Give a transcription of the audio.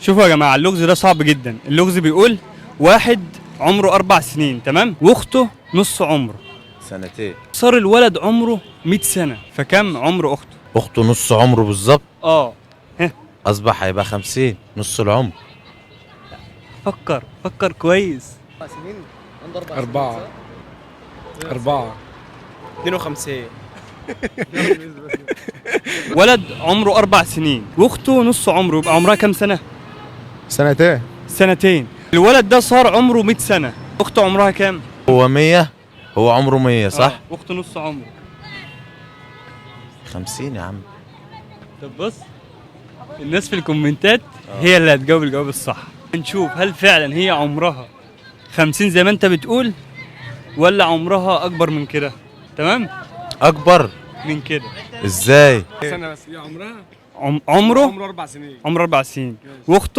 شوفوا يا جماعة، اللغز ده صعب جدا. اللغز بيقول واحد عمره 4 سنين، تمام، واخته نص عمره. سنتين. صار الولد عمره 100 سنة، فكم عمر اخته؟ اخته نص عمره بالظبط. اه. ها، اصبح هيبقى 50 نص العمر. فكر كويس. سنين عنده 4 4 52. ولد عمره 4 سنين واخته نص عمره، يبقى عمرها كم سنة؟ سنتين. سنتين. الولد ده صار عمره 100 سنة، اخته عمرها كام؟ هو 100. هو عمره 100 صح؟ واخته نص عمره. 50 يا عم. طب بص، الناس في الكومنتات هي اللي هتجاوب الجواب الصح. نشوف هل فعلا هي عمرها 50 زي ما انت بتقول، ولا عمرها اكبر من كده. تمام، اكبر من كده. ازاي؟ سنة بس هي عمرها عمره 4 سنين. عمره 4 سنين واخته